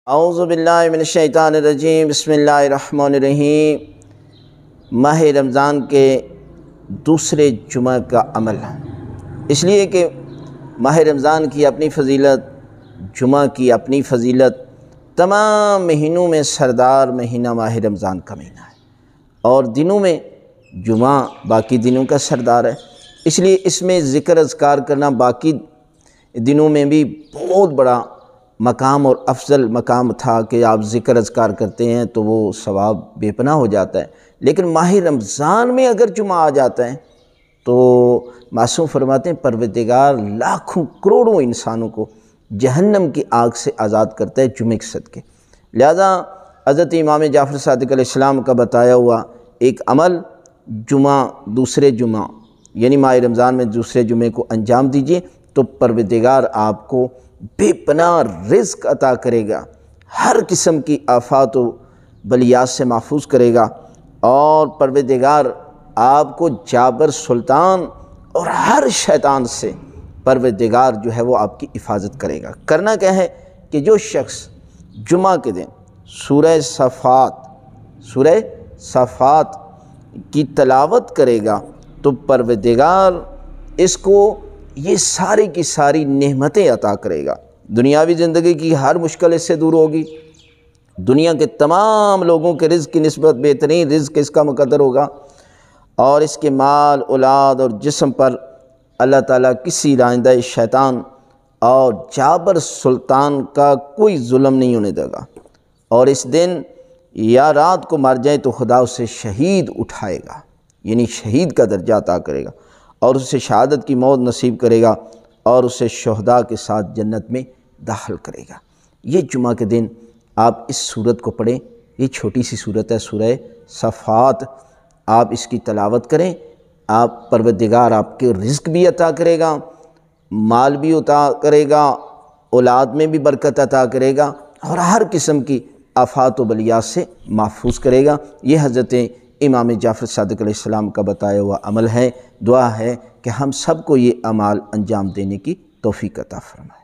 اعوذ باللہ من الشیطان الرجیم، بسم اللہ الرحمن الرحیم۔ ماہ رمضان کے دوسرے جمعہ کا عمل، اس لیے کہ ماہ رمضان کی اپنی فضیلت، جمعہ کی اپنی فضیلت، تمام مہینوں میں سردار مہینہ ماہ رمضان کا مہینہ ہے، اور دنوں میں جمعہ باقی دنوں کا سردار ہے، اس لیے اس میں ذکر اذکار کرنا باقی دنوں میں بھی بہت بڑا مقام اور افضل مقام تھا کہ آپ ذکر اذکار کرتے ہیں تو وہ ثواب بے پناہ ہو جاتا ہے۔ لیکن ماہ رمضان میں اگر جمعہ آ جاتا ہے تو معصوم فرماتے ہیں پروردگار لاکھوں کروڑوں انسانوں کو جہنم کی آگ سے آزاد کرتا ہے جمعے کے صدقے۔ لہذا حضرت امام جعفر صادق علیہ السلام کا بتایا ہوا ایک عمل، جمعہ دوسرے جمعہ یعنی ماہ رمضان میں دوسرے جمعے کو انجام دیجئے تو پروردگار آپ کو بے پناہ رزق عطا کرے گا، ہر قسم کی آفات و بلیات سے محفوظ کرے گا، اور پروردگار آپ کو جابر سلطان اور ہر شیطان سے پروردگار جو ہے وہ آپ کی حفاظت کرے گا۔ کرنا کیا ہے کہ جو شخص جمعہ کے دن سورہ صافات کی تلاوت کرے گا تو پروردگار اس کو یہ ساری کی ساری نعمتیں عطا کرے گا۔ دنیاوی زندگی کی ہر مشکل اس سے دور ہوگی، دنیا کے تمام لوگوں کے رزق کی نسبت بہترین رزق اس کا مقدر ہوگا، اور اس کے مال، اولاد اور جسم پر اللہ تعالیٰ کسی رائندہ شیطان اور جابر سلطان کا کوئی ظلم نہیں ہونے دے گا، اور اس دن یا رات کو مر جائے تو خدا اسے شہید اٹھائے گا، یعنی شہید کا درجہ عطا کرے گا، اور اسے شہادت کی موت نصیب کرے گا، اور اسے شہداء کے ساتھ جنت میں داخل کرے گا۔ یہ جمعہ کے دن آپ اس سورت کو پڑھیں، یہ چھوٹی سی سورت ہے سورہ صافات، آپ اس کی تلاوت کریں، آپ پروردگار آپ کے رزق بھی عطا کرے گا، مال بھی عطا کرے گا، اولاد میں بھی برکت عطا کرے گا، اور ہر قسم کی آفات و بلیات سے محفوظ کرے گا۔ یہ حضرت امام جعفر صادق علیہ السلام کا بتایا ہوا عمل ہے۔ دعا ہے کہ ہم سب کو یہ اعمال انجام دینے کی توفیق عطا فرمائے۔